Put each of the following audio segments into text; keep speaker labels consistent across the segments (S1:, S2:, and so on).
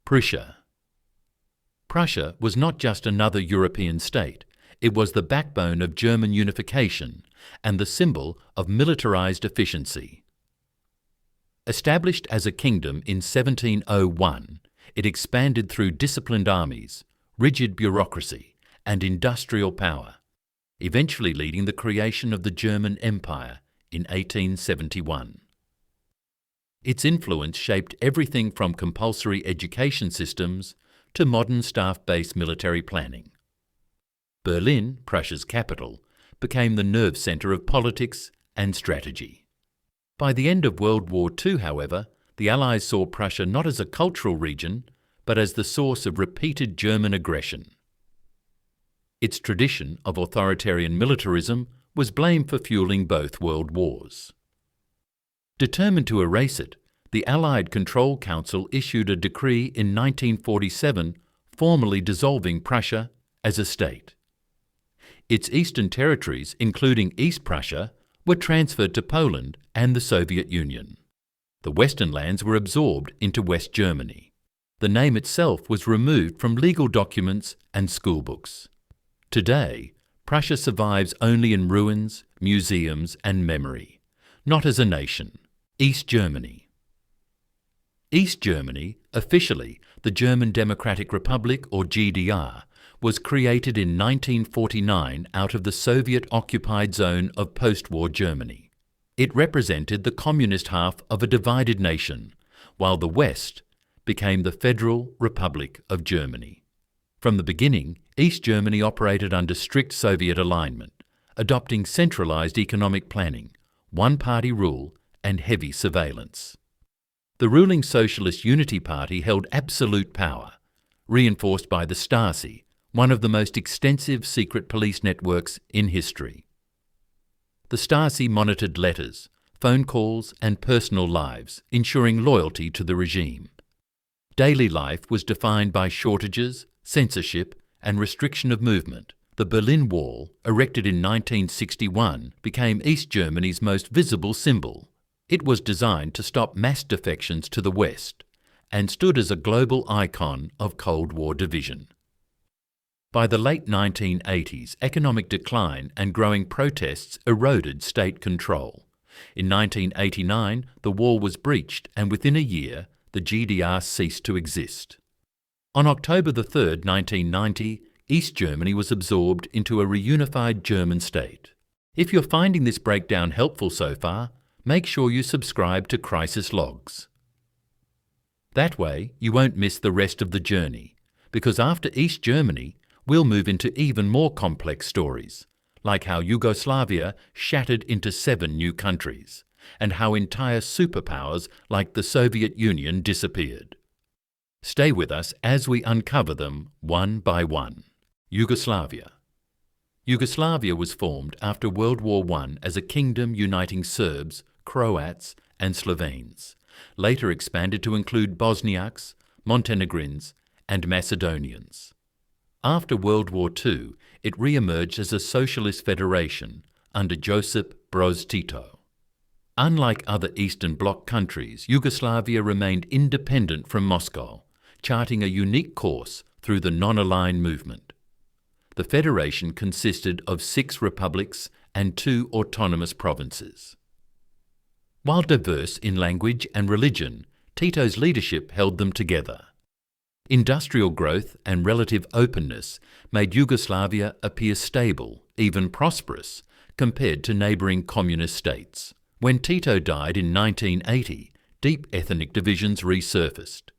S1: Prussia. Prussia was not just another European state, it was the backbone of German unification and the symbol of militarized efficiency. Established as a kingdom in 1701, it expanded through disciplined armies, rigid bureaucracy, and industrial power, eventually leading the creation of the German Empire in 1871. Its influence shaped everything from compulsory education systems to modern staff-based military planning. Berlin, Prussia's capital, became the nerve centre of politics and strategy. By the end of World War II, however, the Allies saw Prussia not as a cultural region, but as the source of repeated German aggression. Its tradition of authoritarian militarism was blamed for fueling both world wars. Determined to erase it, the Allied Control Council issued a decree in 1947 formally dissolving Prussia as a state. Its eastern territories, including East Prussia, were transferred to Poland and the Soviet Union. The western lands were absorbed into West Germany. The name itself was removed from legal documents and schoolbooks. Today, Prussia survives only in ruins, museums, and memory, not as a nation. East Germany. East Germany, officially the German Democratic Republic or GDR, was created in 1949 out of the Soviet-occupied zone of post-war Germany. It represented the communist half of a divided nation, while the West became the Federal Republic of Germany. From the beginning, East Germany operated under strict Soviet alignment, adopting centralized economic planning, one-party rule, and heavy surveillance. The ruling Socialist Unity Party held absolute power, reinforced by the Stasi, one of the most extensive secret police networks in history. The Stasi monitored letters, phone calls, and personal lives, ensuring loyalty to the regime. Daily life was defined by shortages, censorship, and restriction of movement. The Berlin Wall, erected in 1961, became East Germany's most visible symbol. It was designed to stop mass defections to the West and stood as a global icon of Cold War division. By the late 1980s, economic decline and growing protests eroded state control. In 1989, the wall was breached, and within a year, the GDR ceased to exist. On October 3, 1990, East Germany was absorbed into a reunified German state. If you're finding this breakdown helpful so far, make sure you subscribe to Crisis Logs. That way, you won't miss the rest of the journey, because after East Germany, we'll move into even more complex stories, like how Yugoslavia shattered into 7 new countries, and how entire superpowers like the Soviet Union disappeared. Stay with us as we uncover them one by one. Yugoslavia. Yugoslavia was formed after World War I as a kingdom uniting Serbs, Croats, and Slovenes, later expanded to include Bosniaks, Montenegrins, and Macedonians. After World War II, it re-emerged as a socialist federation under Josip Broz Tito. Unlike other Eastern Bloc countries, Yugoslavia remained independent from Moscow, charting a unique course through the non-aligned movement. The federation consisted of 6 republics and 2 autonomous provinces. While diverse in language and religion, Tito's leadership held them together. Industrial growth and relative openness made Yugoslavia appear stable, even prosperous, compared to neighbouring communist states. When Tito died in 1980, deep ethnic divisions resurfaced.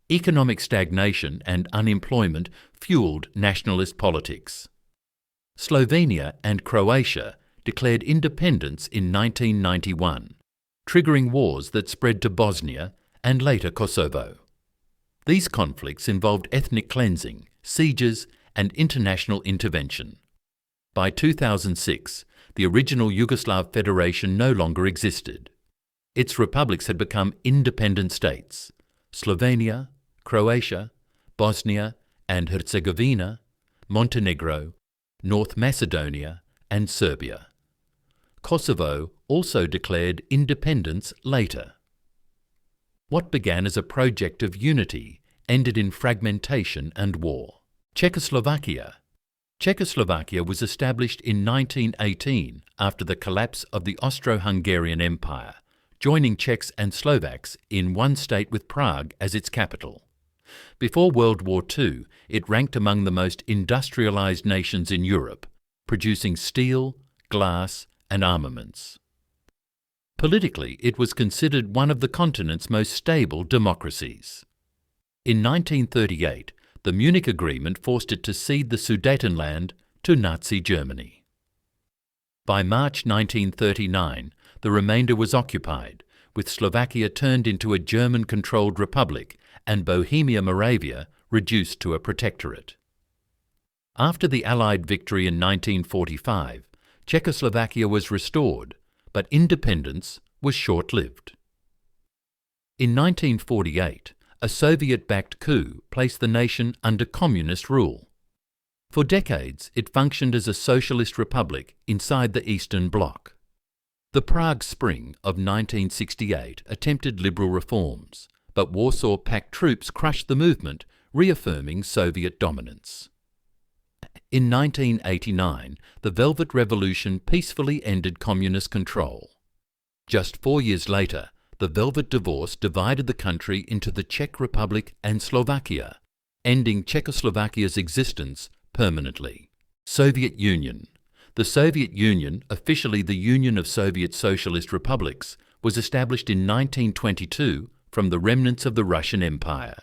S1: Economic stagnation and unemployment fueled nationalist politics. Slovenia and Croatia declared independence in 1991, triggering wars that spread to Bosnia and later Kosovo. These conflicts involved ethnic cleansing, sieges, and international intervention. By 2006, the original Yugoslav Federation no longer existed. Its republics had become independent states: Slovenia, Croatia, Bosnia and Herzegovina, Montenegro, North Macedonia, and Serbia. Kosovo also declared independence later. What began as a project of unity ended in fragmentation and war. Czechoslovakia. Czechoslovakia was established in 1918 after the collapse of the Austro-Hungarian Empire, joining Czechs and Slovaks in one state with Prague as its capital. Before World War II, it ranked among the most industrialized nations in Europe, producing steel, glass, and armaments. Politically, it was considered one of the continent's most stable democracies. In 1938, the Munich Agreement forced it to cede the Sudetenland to Nazi Germany. By March 1939, the remainder was occupied, with Slovakia turned into a German-controlled republic and Bohemia-Moravia reduced to a protectorate. After the Allied victory in 1945, Czechoslovakia was restored, but independence was short-lived. In 1948, a Soviet-backed coup placed the nation under communist rule. For decades, it functioned as a socialist republic inside the Eastern Bloc. The Prague Spring of 1968 attempted liberal reforms, but Warsaw Pact troops crushed the movement, reaffirming Soviet dominance. In 1989, the Velvet Revolution peacefully ended communist control. Just 4 years later, the Velvet Divorce divided the country into the Czech Republic and Slovakia, ending Czechoslovakia's existence permanently. Soviet Union. The Soviet Union, officially the Union of Soviet Socialist Republics, was established in 1922 from the remnants of the Russian Empire.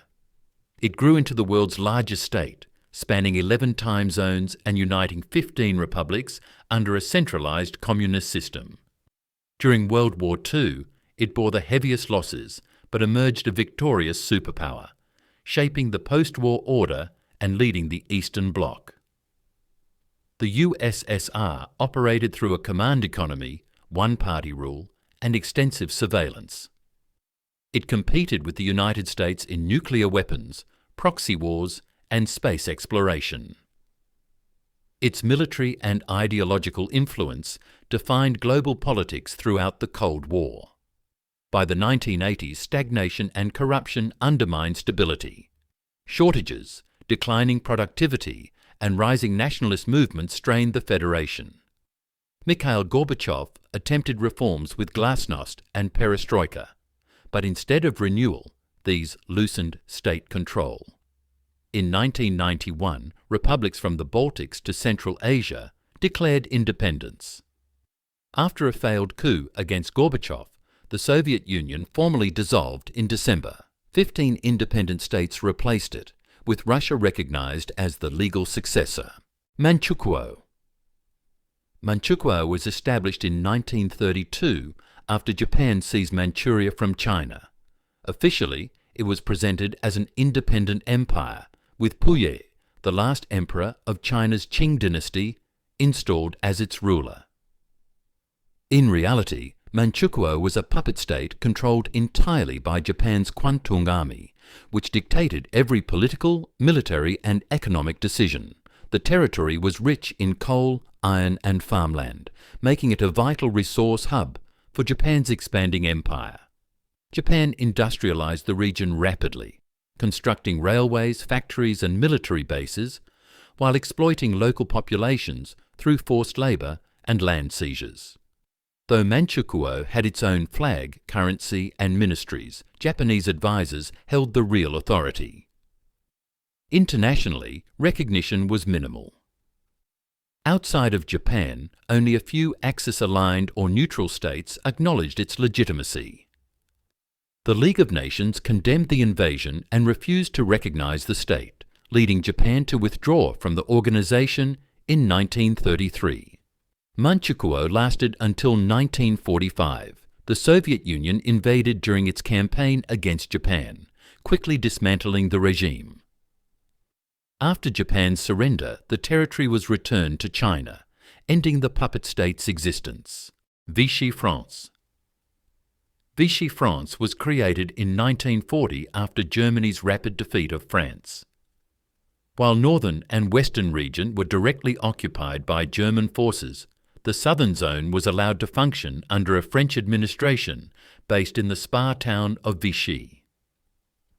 S1: It grew into the world's largest state, spanning 11 time zones and uniting 15 republics under a centralized communist system. During World War II, it bore the heaviest losses, but emerged a victorious superpower, shaping the post-war order and leading the Eastern Bloc. The USSR operated through a command economy, one-party rule, and extensive surveillance. It competed with the United States in nuclear weapons, proxy wars, and space exploration. Its military and ideological influence defined global politics throughout the Cold War. By the 1980s, stagnation and corruption undermined stability. Shortages, declining productivity, and rising nationalist movements strained the federation. Mikhail Gorbachev attempted reforms with glasnost and perestroika, but instead of renewal, these loosened state control. In 1991, republics from the Baltics to Central Asia declared independence. After a failed coup against Gorbachev, the Soviet Union formally dissolved in December. 15 independent states replaced it, with Russia recognized as the legal successor. Manchukuo. Manchukuo was established in 1932 after Japan seized Manchuria from China. Officially, it was presented as an independent empire, with Puyi, the last emperor of China's Qing dynasty, installed as its ruler. In reality, Manchukuo was a puppet state controlled entirely by Japan's Kwantung Army, which dictated every political, military and economic decision. The territory was rich in coal, iron and farmland, making it a vital resource hub for Japan's expanding empire. Japan industrialized the region rapidly, constructing railways, factories and military bases, while exploiting local populations through forced labor and land seizures. Though Manchukuo had its own flag, currency and ministries, Japanese advisors held the real authority. Internationally, recognition was minimal. Outside of Japan, only a few Axis-aligned or neutral states acknowledged its legitimacy. The League of Nations condemned the invasion and refused to recognize the state, leading Japan to withdraw from the organization in 1933. Manchukuo lasted until 1945. The Soviet Union invaded during its campaign against Japan, quickly dismantling the regime. After Japan's surrender, the territory was returned to China, ending the puppet state's existence. Vichy France. Vichy France was created in 1940 after Germany's rapid defeat of France. While northern and western region were directly occupied by German forces, the southern zone was allowed to function under a French administration based in the spa town of Vichy.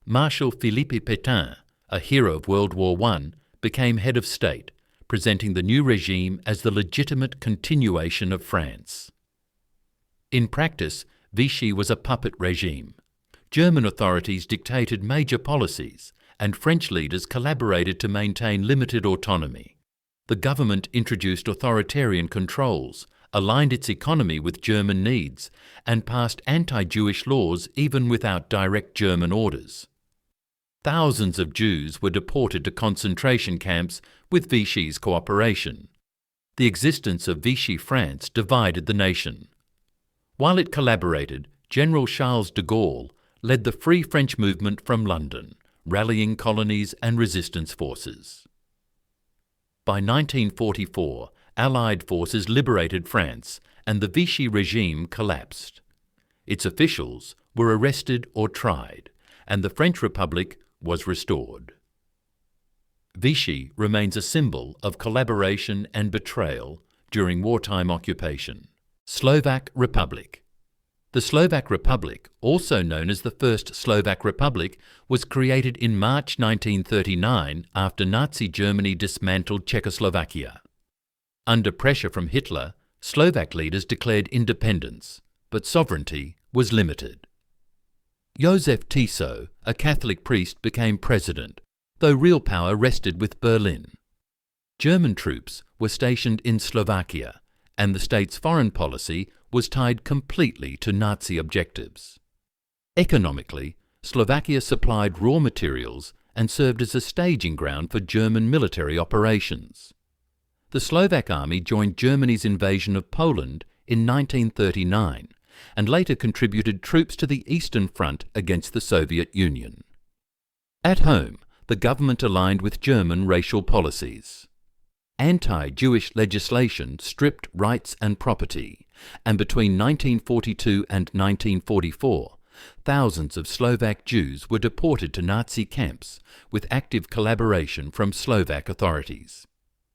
S1: Marshal Philippe Pétain, a hero of World War I, became head of state, presenting the new regime as the legitimate continuation of France. In practice, Vichy was a puppet regime. German authorities dictated major policies, and French leaders collaborated to maintain limited autonomy. The government introduced authoritarian controls, aligned its economy with German needs, and passed anti-Jewish laws even without direct German orders. Thousands of Jews were deported to concentration camps with Vichy's cooperation. The existence of Vichy France divided the nation. While it collaborated, General Charles de Gaulle led the Free French movement from London, rallying colonies and resistance forces. By 1944, Allied forces liberated France and the Vichy regime collapsed. Its officials were arrested or tried, and the French Republic was restored. Vichy remains a symbol of collaboration and betrayal during wartime occupation. Slovak Republic. The Slovak Republic, also known as the First Slovak Republic, was created in March 1939 after Nazi Germany dismantled Czechoslovakia. Under pressure from Hitler, Slovak leaders declared independence, but sovereignty was limited. Josef Tiso, a Catholic priest, became president, though real power rested with Berlin. German troops were stationed in Slovakia, and the state's foreign policy was tied completely to Nazi objectives. Economically, Slovakia supplied raw materials and served as a staging ground for German military operations. The Slovak army joined Germany's invasion of Poland in 1939 and later contributed troops to the Eastern Front against the Soviet Union. At home, the government aligned with German racial policies. Anti-Jewish legislation stripped rights and property, and between 1942 and 1944, thousands of Slovak Jews were deported to Nazi camps with active collaboration from Slovak authorities.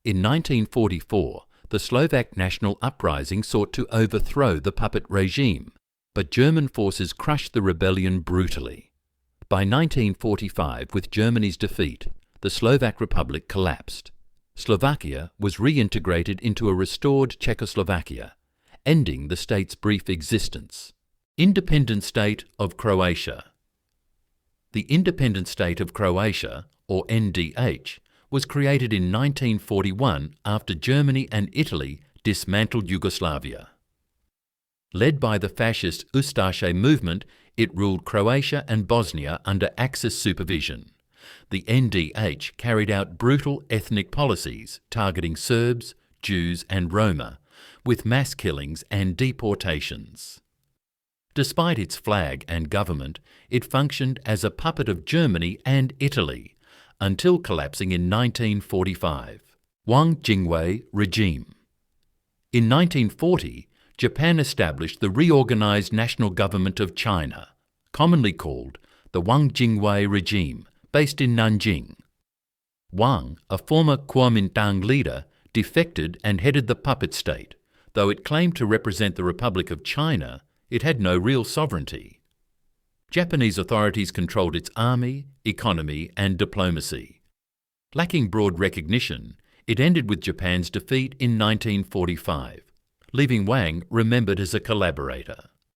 S1: In 1944, the Slovak national uprising sought to overthrow the puppet regime, but German forces crushed the rebellion brutally. By 1945, with Germany's defeat, the Slovak Republic collapsed. Slovakia was reintegrated into a restored Czechoslovakia, ending the state's brief existence. Independent State of Croatia. The Independent State of Croatia, or NDH, was created in 1941 after Germany and Italy dismantled Yugoslavia. Led by the fascist Ustaše movement, it ruled Croatia and Bosnia under Axis supervision. The NDH carried out brutal ethnic policies targeting Serbs, Jews and Roma, with mass killings and deportations. Despite its flag and government, it functioned as a puppet of Germany and Italy, until collapsing in 1945. Wang Jingwei regime. In 1940, Japan established the reorganized national government of China, commonly called the Wang Jingwei regime, based in Nanjing. Wang, a former Kuomintang leader, defected and headed the puppet state. Though it claimed to represent the Republic of China, it had no real sovereignty. Japanese authorities controlled its army, economy and diplomacy. Lacking broad recognition, it ended with Japan's defeat in 1945, leaving Wang remembered as a collaborator.